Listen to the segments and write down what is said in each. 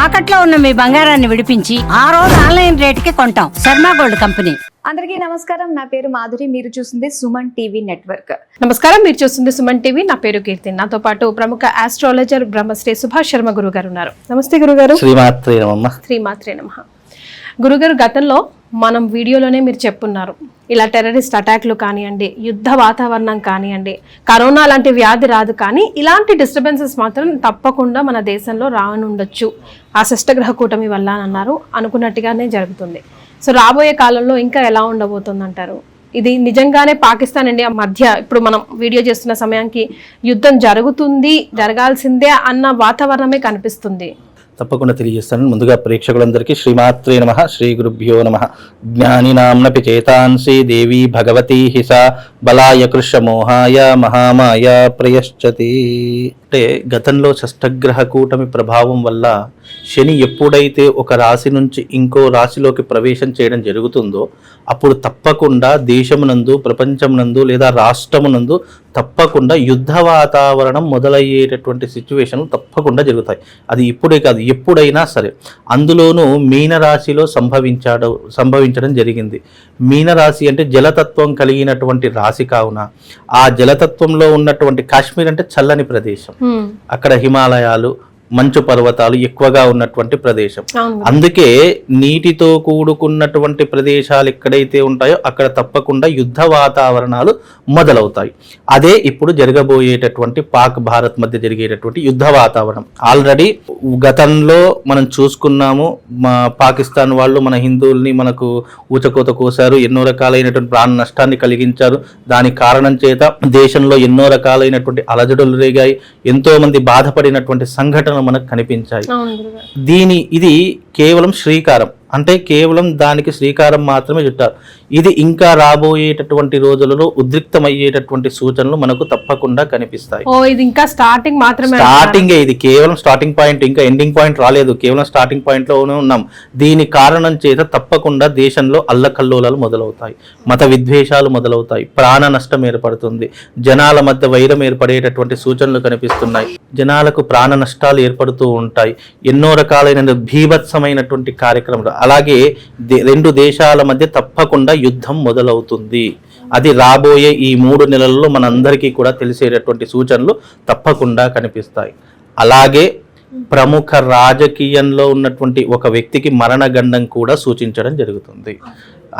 తాకట్లో ఉన్న మీ బంగారాన్ని విడిపించి ఆ రోజు ఆన్లైన్ రేటుకి కొంటాం. Sharma gold company. అందరికీ నమస్కారం. నా పేరు మాధురి. మీరు చూస్తుంది సుమన్ టీవీ నెట్వర్క్. నమస్కారం, మీరు చూస్తుంది సుమన్ టీవీ. నా పేరు కీర్తి. నాతో పాటు ప్రముఖ ఆస్ట్రాలజర్ బ్రహ్మశ్రీ సుభాష్ శర్మ గురువు గారు ఉన్నారు. నమస్తే గురుగారు. శ్రీమాత్రే నమః. గురుగారు, గతంలో మనం వీడియోలోనే మీరు చెప్పున్నారు, ఇలా టెర్రరిస్ట్ అటాక్లు కానివ్వండి, యుద్ధ వాతావరణం కానివ్వండి, కరోనా లాంటి వ్యాధి రాదు, కానీ ఇలాంటి డిస్టర్బెన్సెస్ మాత్రం తప్పకుండా మన దేశంలో రానుండొచ్చు ఆ షష్టగ్రహ కూటమి వల్ల అని అన్నారు. అనుకున్నట్టుగానే జరుగుతుంది. సో రాబోయే కాలంలో ఇంకా ఎలా ఉండబోతుంది అంటారు? ఇది నిజంగానే పాకిస్తాన్ ఇండియా మధ్య ఇప్పుడు మనం వీడియో చేస్తున్న సమయానికి యుద్ధం జరగాల్సిందే అన్న వాతావరణమే కనిపిస్తుంది. తప్పకుండా తెలియజేస్తాను. ముందుగా ప్రేక్షకులందరికీ శ్రీమాత్రే నమః, శ్రీ గురుభ్యో నమః. జ్ఞానినాంనపి చేతాంసి దేవి భగవతి హిస బలాయ కృష్ణమోహాయ మహామాయ ప్రయశ్చతి. అంటే గతంలో షష్టగ్రహ కూటమి ప్రభావం వల్ల శని ఎప్పుడైతే ఒక రాశి నుంచి ఇంకో రాశిలోకి ప్రవేశం చేయడం జరుగుతుందో అప్పుడు తప్పకుండా దేశమునందు, ప్రపంచమునందు లేదా రాష్ట్రమునందు తప్పకుండా యుద్ధ వాతావరణం మొదలయ్యేటటువంటి సిచ్యువేషన్లు తప్పకుండా జరుగుతాయి. అది ఇప్పుడే కాదు, ఎప్పుడైనా సరే. అందులోనూ మీనరాశిలో సంభవించడం జరిగింది. మీనరాశి అంటే జలతత్వం కలిగినటువంటి రాశి కావున ఆ జలతత్వంలో ఉన్నటువంటి కాశ్మీర్ అంటే చల్లని ప్రదేశం, అక్కడ హిమాలయాలు, మంచు పర్వతాలు ఎక్కువగా ఉన్నటువంటి ప్రదేశం. అందుకే నీటితో కూడుకున్నటువంటి ప్రదేశాలు ఎక్కడైతే ఉంటాయో అక్కడ తప్పకుండా యుద్ధ వాతావరణాలు మొదలవుతాయి. అదే ఇప్పుడు జరగబోయేటటువంటి పాక్ భారత్ మధ్య జరిగేటటువంటి యుద్ధ వాతావరణం. ఆల్రెడీ గతంలో మనం చూసుకున్నాము, పాకిస్తాన్ వాళ్ళు మన హిందువుల్ని మనకు ఊచకోత కోసారు, ఎన్నో రకాలైనటువంటి ప్రాణ నష్టాన్ని కలిగించారు. దాని కారణం చేత దేశంలో ఎన్నో రకాలైనటువంటి అలజడులు రేగాయి, ఎంతో మంది బాధపడినటువంటి సంఘటనలు మనకు కనిపించాయి. ఇది కేవలం శ్రీకారం, అంటే కేవలం దానికి శ్రీకారం మాత్రమే చుట్టారు. ఇది ఇంకా రాబోయేటటువంటి రోజులలో ఉద్రిక్తమయ్యేటటువంటి సూచనలు మనకు తప్పకుండా కనిపిస్తాయి. ఇది ఇంకా స్టార్టింగ్ మాత్రమే, స్టార్టింగే, ఇది కేవలం స్టార్టింగ్ పాయింట్, ఇంకా ఎండింగ్ పాయింట్ రాలేదు, కేవలం స్టార్టింగ్ పాయింట్ లోనే ఉన్నాం. దీని కారణం చేత తప్పకుండా దేశంలో అల్లకల్లోలాలు మొదలవుతాయి, మత విద్వేషాలు మొదలవుతాయి, ప్రాణ నష్టం ఏర్పడుతుంది, జనాల మధ్య వైరం ఏర్పడేటటువంటి సూచనలు కనిపిస్తున్నాయి, జనాలకు ప్రాణ నష్టాలు ఏర్పడుతూ ఉంటాయి, ఎన్నో రకాలైన భీభత్సమైనటువంటి కార్యక్రమాలు. అలాగే రెండు దేశాల మధ్య తప్పకుండా యుద్ధం మొదలవుతుంది. అది రాబోయే ఈ 3 నెలల్లో మనందరికీ కూడా తెలిసేటటువంటి సూచనలు తప్పకుండా కనిపిస్తాయి. అలాగే ప్రముఖ రాజకీయంలో ఉన్నటువంటి ఒక వ్యక్తికి మరణగండం కూడా సూచించడం జరుగుతుంది.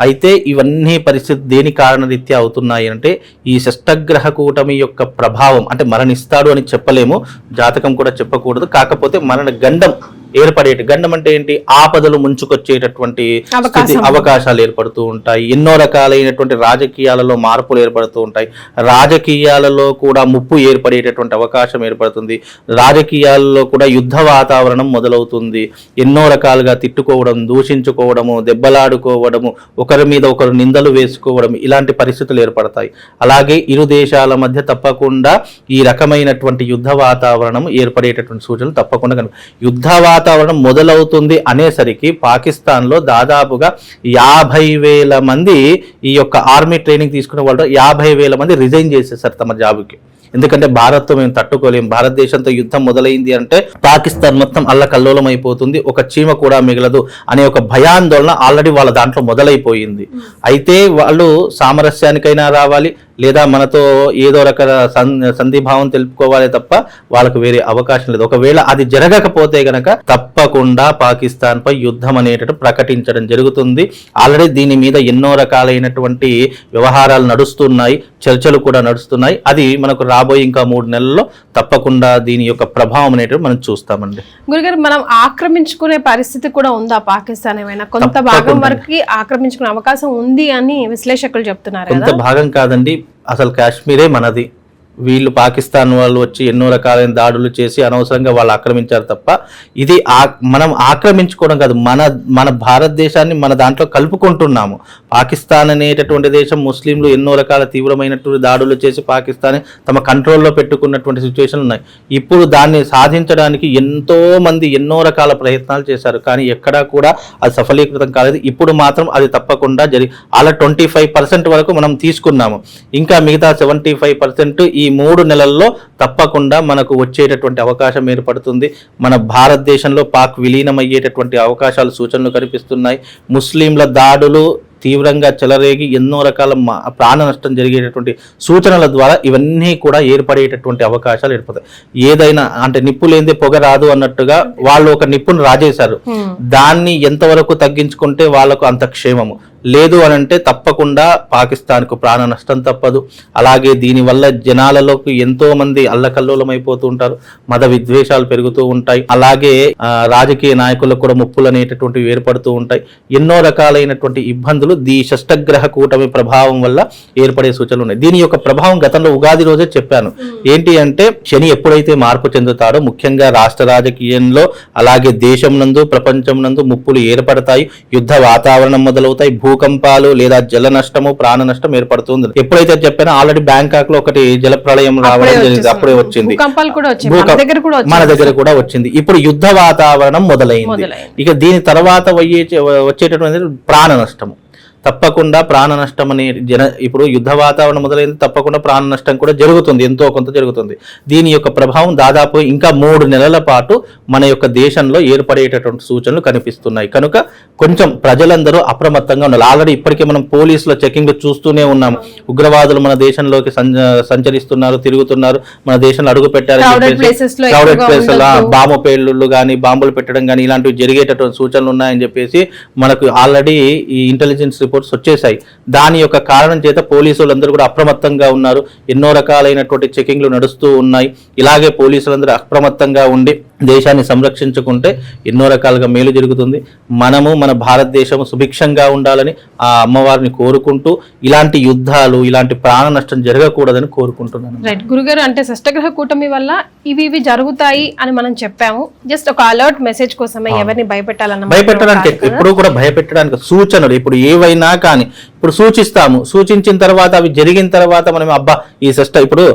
అయితే ఇవన్నీ పరిస్థితి దేని కారణరీత్యా అవుతున్నాయి అంటే ఈ షష్టగ్రహ కూటమి యొక్క ప్రభావం. అంటే మరణిస్తాడు అని చెప్పలేము, జాతకం కూడా చెప్పకూడదు, కాకపోతే మరణ గండం గండం అంటే ఏంటి? ఆపదలు ముంచుకొచ్చేటటువంటి అవకాశాలు ఏర్పడుతూ ఉంటాయి. ఎన్నో రకాలైనటువంటి రాజకీయాలలో మార్పులు ఏర్పడుతూ ఉంటాయి. రాజకీయాలలో కూడా ముప్పు ఏర్పడేటటువంటి అవకాశం ఏర్పడుతుంది. రాజకీయాలలో కూడా యుద్ధ వాతావరణం మొదలవుతుంది. ఎన్నో రకాలుగా తిట్టుకోవడం, దూషించుకోవడము, దెబ్బలాడుకోవడము, ఒకరి మీద ఒకరు నిందలు వేసుకోవడం, ఇలాంటి పరిస్థితులు ఏర్పడతాయి. అలాగే ఇరు దేశాల మధ్య తప్పకుండా ఈ రకమైనటువంటి యుద్ధ వాతావరణం ఏర్పడేటటువంటి సూచనలు తప్పకుండా యుద్ధ వాతావరణం మొదలవుతుంది అనేసరికి పాకిస్తాన్లో దాదాపుగా 50,000 మంది ఈ యొక్క ఆర్మీ ట్రైనింగ్ తీసుకునే వాళ్ళు 50,000 మంది రిజైన్ చేసేసారు తమ జాబుకి. ఎందుకంటే భారత్తో మేము తట్టుకోలేము, భారతదేశంతో యుద్ధం మొదలైంది అంటే పాకిస్తాన్ మొత్తం అల్లకల్లోలం అయిపోతుంది, ఒక చీమ కూడా మిగలదు అనే ఒక భయాందోళన ఆల్రెడీ వాళ్ళ దాంట్లో మొదలైపోయింది. అయితే వాళ్ళు సామరస్యానికైనా రావాలి, లేదా మనతో ఏదో రకాల సంధిభావం తెలుపుకోవాలి తప్ప వాళ్ళకు వేరే అవకాశం లేదు. ఒకవేళ అది జరగకపోతే గనక తప్పకుండా పాకిస్తాన్ పై యుద్ధం అనేటట్టు ప్రకటించడం జరుగుతుంది. ఆల్రెడీ దీని మీద ఎన్నో రకాలైనటువంటి వ్యవహారాలు నడుస్తున్నాయి, చర్చలు కూడా నడుస్తున్నాయి. అది మనకు రాబోయే ఇంకా 3 నెలల్లో తప్పకుండా దీని యొక్క ప్రభావం అనేటట్టు మనం చూస్తామండి. గురుగారు, మనం ఆక్రమించుకునే పరిస్థితి కూడా ఉందా పాకిస్తాన్? ఏమైనా కొంత భాగం వరకు ఆక్రమించుకునే అవకాశం ఉంది అని విశ్లేషకులు చెప్తున్నారు. కొంత భాగం కాదండి, అసలు కాశ్మీరే మనది. వీళ్ళు పాకిస్తాన్ వాళ్ళు వచ్చి ఎన్నో రకాలైన దాడులు చేసి అనవసరంగా వాళ్ళు ఆక్రమించారు తప్ప ఇది మనం ఆక్రమించుకోవడం కాదు, మన భారతదేశాన్ని మన దాంట్లో కలుపుకుంటున్నాము. పాకిస్తాన్ అనేటటువంటి దేశం ముస్లింలు ఎన్నో రకాల తీవ్రమైనటువంటి దాడులు చేసి పాకిస్తాన్ తమ కంట్రోల్లో పెట్టుకున్నటువంటి సిచ్యువేషన్లు ఉన్నాయి. ఇప్పుడు దాన్ని సాధించడానికి ఎంతో మంది ఎన్నో రకాల ప్రయత్నాలు చేశారు, కానీ ఎక్కడా కూడా అది సఫలీకృతం కాలేదు. ఇప్పుడు మాత్రం అది తప్పకుండా అలా 25% వరకు మనం తీసుకున్నాము. ఇంకా మిగతా 75% ఈ ఈ 3 నెలల్లో తప్పకుండా మనకు వచ్చేటటువంటి అవకాశం ఏర్పడుతుంది. మన భారతదేశంలో పాక్ విలీనమయ్యేటటువంటి అవకాశాలు, సూచనలు కనిపిస్తున్నాయి. ముస్లింల దాడులు తీవ్రంగా చెలరేగి ఎన్నో రకాల ప్రాణ నష్టం జరిగేటటువంటి సూచనల ద్వారా ఇవన్నీ కూడా ఏర్పడేటటువంటి అవకాశాలు ఏర్పడతాయి. ఏదైనా అంటే నిప్పు లేనిదే పొగ రాదు అన్నట్టుగా వాళ్ళు ఒక నిప్పును రాజేశారు. దాన్ని ఎంతవరకు తగ్గించుకుంటే వాళ్ళకు అంత క్షేమము. లేదు అని అంటే తప్పకుండా పాకిస్తాన్కు ప్రాణ నష్టం తప్పదు. అలాగే దీనివల్ల జనాలలోకి ఎంతో మంది అల్లకల్లోలమైపోతూ ఉంటారు, మత విద్వేషాలు పెరుగుతూ ఉంటాయి. అలాగే రాజకీయ నాయకులకు కూడా ముప్పులు అనేటటువంటివి ఏర్పడుతూ ఉంటాయి. ఎన్నో రకాలైనటువంటి ఇబ్బందులు ఈ షష్టగ్రహ కూటమి ప్రభావం వల్ల ఏర్పడే సూచనలు ఉన్నాయి. దీని యొక్క ప్రభావం గతంలో ఉగాది రోజే చెప్పాను. ఏంటి అంటే శని ఎప్పుడైతే మార్పు చెందుతాడో ముఖ్యంగా రాష్ట్ర రాజకీయంలో అలాగే దేశం నందు ప్రపంచం నందు ముప్పులు ఏర్పడతాయి, యుద్ధ వాతావరణం మొదలవుతాయి, భూకంపాలు లేదా జల నష్టము, ప్రాణ నష్టం ఏర్పడుతుంది. ఎప్పుడైతే చెప్పానో ఆల్రెడీ బ్యాంకాక్ లో ఒకటి జల ప్రళయం రావడం జరిగింది, అప్పుడే వచ్చింది. మన దగ్గర కూడా వచ్చింది. ఇప్పుడు యుద్ధ వాతావరణం మొదలైంది. ఇక దీని తర్వాత వచ్చేటటువంటి ప్రాణ నష్టము. తప్పకుండా ప్రాణ నష్టం అనే ఇప్పుడు యుద్ధ వాతావరణం మొదలైంది, తప్పకుండా ప్రాణ నష్టం కూడా జరుగుతుంది, ఎంతో కొంత జరుగుతుంది. దీని యొక్క ప్రభావం దాదాపు ఇంకా 3 నెలల పాటు మన యొక్క దేశంలో ఏర్పడేటటువంటి సూచనలు కనిపిస్తున్నాయి. కనుక కొంచెం ప్రజలందరూ అప్రమత్తంగా ఉండాలి. ఆల్రెడీ ఇప్పటికే మనం పోలీసుల చెకింగ్ చూస్తూనే ఉన్నాం. ఉగ్రవాదులు మన దేశంలోకి సంచరిస్తున్నారు, తిరుగుతున్నారు, మన దేశంలో అడుగు పెట్టారు, క్రౌడెడ్ ప్లేస్లో బాంబు పేలుళ్ళు కానీ బాంబులు పెట్టడం కానీ ఇలాంటివి జరిగేటటువంటి సూచనలు ఉన్నాయని చెప్పేసి మనకు ఆల్రెడీ ఈ ఇంటెలిజెన్స్ వచ్చేసాయి. దాని యొక్క కారణం చేత పోలీసులందరూ కూడా అప్రమత్తంగా ఉన్నారు. ఎన్నో రకాలైనటువంటి చెకింగ్లు నడుస్తూ ఉన్నాయి. ఇలాగే పోలీసులందరూ అప్రమత్తంగా ఉండి దేశాన్ని సంరక్షించుకుంటే ఎన్నో రకాలుగా మేలు జరుగుతుంది. మనము మన భారతదేశం సుభిక్షంగా ఉండాలని ఆ అమ్మవారిని కోరుకుంటూ ఇలాంటి యుద్ధాలు, ఇలాంటి ప్రాణ నష్టం జరగకూడదని కోరుకుంటున్నాను. రైట్ గురుగారు, అంటే షష్టగ్రహ కూటమి వల్ల ఇవి జరుగుతాయి అని మనం చెప్పాము. జస్ట్ ఒక అలర్ట్ మెసేజ్ కోసమే, ఎవరిని భయపెట్టడానికి ఎప్పుడు కూడా భయపెట్టడానికి సూచనలు ఇప్పుడు ఏవైనా కానీ ఇప్పుడు సూచిస్తాము. సూచించిన తర్వాత అవి జరిగిన తర్వాత మనం అబ్బా ఈ ఇప్పుడు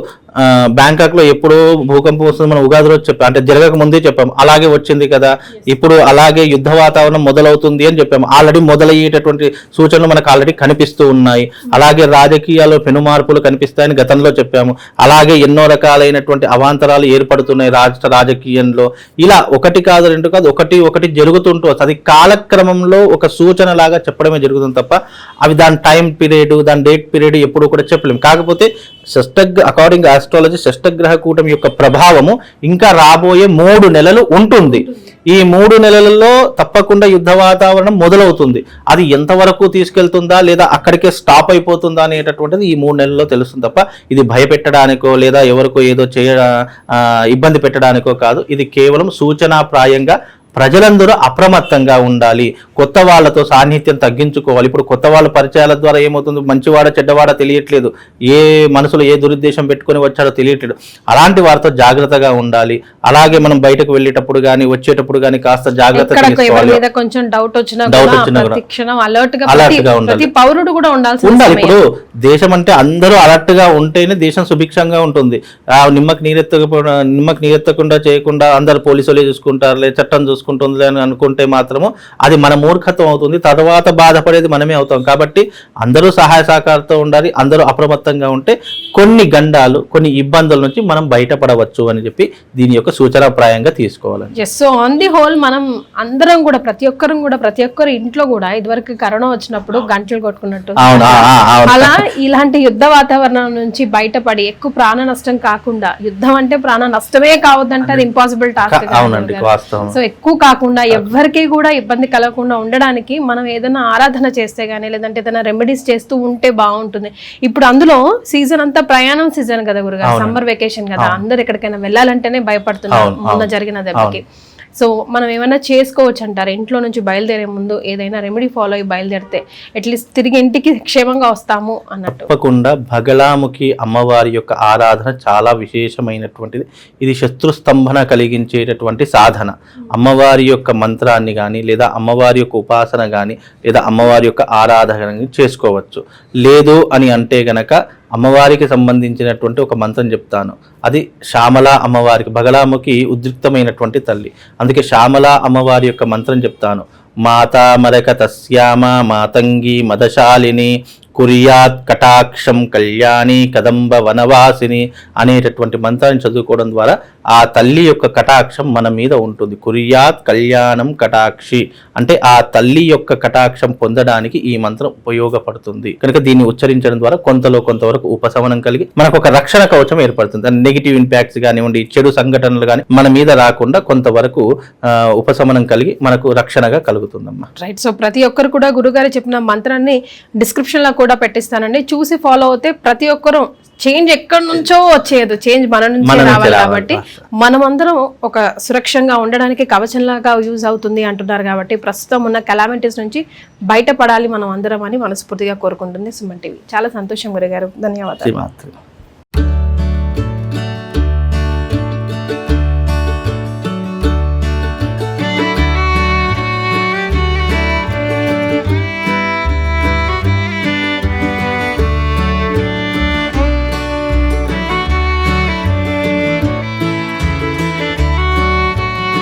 బ్యాంకాక్ లో ఎప్పుడు భూకంపం వస్తుంది మనం ఉగాది రోజు చెప్పాం, అంటే జరగక ముందే చెప్పాము. అలాగే వచ్చింది కదా. ఇప్పుడు అలాగే యుద్ధ వాతావరణం మొదలవుతుంది అని చెప్పాము. ఆల్రెడీ మొదలయ్యేటటువంటి సూచనలు మనకు ఆల్రెడీ కనిపిస్తూ ఉన్నాయి. అలాగే రాజకీయాల్లో పెను మార్పులు కనిపిస్తాయని గతంలో చెప్పాము. అలాగే ఎన్నో రకాలైనటువంటి అవాంతరాలు ఏర్పడుతున్నాయి రాష్ట్ర రాజకీయంలో. ఇలా ఒకటి కాదు, రెండు కాదు, ఒకటి జరుగుతుంటూ అది కాలక్రమంలో ఒక సూచన లాగా చెప్పడమే జరుగుతుంది తప్ప అవి దాని టైం పీరియడ్, దాని డేట్ పీరియడ్ ఎప్పుడు కూడా చెప్పలేము. కాకపోతే అకార్డింగ్ ఆస్ట్రాలజీ షష్టగ్రహ కూటమి యొక్క ప్రభావము ఇంకా రాబోయే 3 నెలలు ఉంటుంది. ఈ 3 నెలలలో తప్పకుండా యుద్ధ వాతావరణం మొదలవుతుంది. అది ఎంతవరకు తీసుకెళ్తుందా లేదా అక్కడికే స్టాప్ అయిపోతుందా అనేటటువంటిది ఈ 3 నెలల్లో తెలుస్తుంది తప్ప ఇది భయపెట్టడానికో లేదా ఎవరికో ఏదో ఇబ్బంది పెట్టడానికో కాదు. ఇది కేవలం సూచనాప్రాయంగా ప్రజలందరూ అప్రమత్తంగా ఉండాలి. కొత్త వాళ్ళతో సాన్నిహిత్యం తగ్గించుకోవాలి. ఇప్పుడు కొత్త వాళ్ళ పరిచయాల ద్వారా ఏమవుతుంది, మంచివాడ చెడ్డవాడ తెలియట్లేదు, ఏ మనసులో ఏ దురుద్దేశం పెట్టుకుని వచ్చాడో తెలియట్లేదు. అలాంటి వారితో జాగ్రత్తగా ఉండాలి. అలాగే మనం బయటకు వెళ్ళేటప్పుడు కానీ వచ్చేటప్పుడు కానీ కాస్త జాగ్రత్త తీసుకోవాలి. కొంచెం డౌట్ వచ్చినా ఉండాలి. పౌరుడు కూడా ఉండాలి. ఇప్పుడు దేశం అంటే అందరూ అలర్ట్ గా ఉంటేనే దేశం సుభిక్షంగా ఉంటుంది. నిమ్మకి నీరెత్తకుండా చేయకుండా అందరు పోలీసులే చూసుకుంటారులే, చట్టం చూసుకుంటుంది అని అనుకుంటే మాత్రము అది మన మూర్ఖత్వం అవుతుంది. తర్వాత బాధపడేది మనమే అవుతాం. కాబట్టి అందరూ సహాయ సహకారంతో ఉండాలి. అందరూ అప్రమత్తంగా ఉంటే కొన్ని గండాలు, కొన్ని ఇబ్బందుల నుంచి మనం బయటపడవచ్చు అని చెప్పి దీని యొక్క సూచనాప్రాయంగా తీసుకోవాలి. సో ఆన్ ది హోల్ మనం అందరం కూడా ప్రతి ఒక్కరు ఇంట్లో కూడా ఇదివరకు కరోనా వచ్చినప్పుడు గంటలు కొట్టుకున్నట్టు అలా ఇలాంటి యుద్ధ వాతావరణం నుంచి బయటపడి ఎక్కువ ప్రాణ నష్టం కాకుండా, యుద్ధం అంటే ప్రాణ నష్టమే కావద్దంటే అది ఇంపాసిబుల్ టాస్క్. సో ఎక్కువ కాకుండా ఎవరికి కూడా ఇబ్బంది కలగకుండా ఉండడానికి మనం ఏదైనా ఆరాధన చేస్తే గానీ లేదంటే ఏదైనా రెమెడీస్ చేస్తూ ఉంటే బాగుంటుంది. ఇప్పుడు అందులో సీజన్ అంతా ప్రయాణం సీజన్ కదా గురుగారు, సమ్మర్ వెకేషన్ కదా, అందరు ఎక్కడికైనా వెళ్ళాలంటేనే భయపడుతున్నారు మొన్న జరిగిన దెబ్బకి. సో మనం ఏమైనా చేసుకోవచ్చు అంటారు ఇంట్లో నుంచి బయలుదేరే ముందు? ఏదైనా రెమెడీ ఫాలో అయ్యి బయలుదేరితే అట్లీస్ట్ తిరిగి ఇంటికి క్షేమంగా వస్తాము అన్నట్టు. తప్పకుండా బగలాముఖి అమ్మవారి యొక్క ఆరాధన చాలా విశేషమైనటువంటిది. ఇది శత్రుస్తంభన కలిగించేటటువంటి సాధన. అమ్మవారి యొక్క మంత్రాన్ని కానీ లేదా అమ్మవారి యొక్క ఉపాసన కానీ లేదా అమ్మవారి యొక్క ఆరాధన చేసుకోవచ్చు. లేదు అని అంటే గనక అమ్మవారికి సంబంధించినటువంటి ఒక మంత్రం చెప్తాను. అది శ్యామలా అమ్మవారికి, బగలాముఖి ఉద్రిక్తమైనటువంటి తల్లి, అందుకే శ్యామలా అమ్మవారి యొక్క మంత్రం చెప్తాను. మాతా మరక తస్యామ మాతంగి మదశాలిని కుర్యాత్ కటాక్షం కళ్యాణి కదంబ వనవాసిని అనేటటువంటి మంత్రాన్ని చదువుకోవడం ద్వారా ఆ తల్లి యొక్క కటాక్షం మన మీద ఉంటుంది. కుర్యాత్ కళ్యాణం కటాక్షి అంటే ఆ తల్లి యొక్క కటాక్షం పొందడానికి ఈ మంత్రం ఉపయోగపడుతుంది. కనుక దీన్ని ఉచ్చరించడం ద్వారా కొంతవరకు ఉపశమనం కలిగి మనకు ఒక రక్షణ కవచం ఏర్పడుతుంది. నెగిటివ్ ఇంపాక్ట్స్ కానివ్వండి, చెడు సంఘటనలు కానీ మన మీద రాకుండా కొంతవరకు ఉపశమనం కలిగి మనకు రక్షణగా కలుగుతుందమ్మా. రైట్. సో ప్రతి ఒక్కరు కూడా గురుగారు చెప్పిన మంత్రాన్ని డిస్క్రిప్షన్ లో కూడా పెట్టిస్తానండి, చూసి ఫాలో అవుతే ప్రతి ఒక్కరు చేంజ్ ఎక్కడి నుంచో వచ్చేది, చేంజ్ మన నుంచి రావాలి. కాబట్టి మనమందరం ఒక సురక్షంగా ఉండడానికి కవచంలాగా యూజ్ అవుతుంది అంటున్నారు. కాబట్టి ప్రస్తుతం ఉన్న కెలామిటీస్ నుంచి బయటపడాలి మనం అందరం అని మనస్ఫూర్తిగా కోరుకుంటుంది సుమన్ టీవీ. చాలా సంతోషం గురుగారు, ధన్యవాదాలు.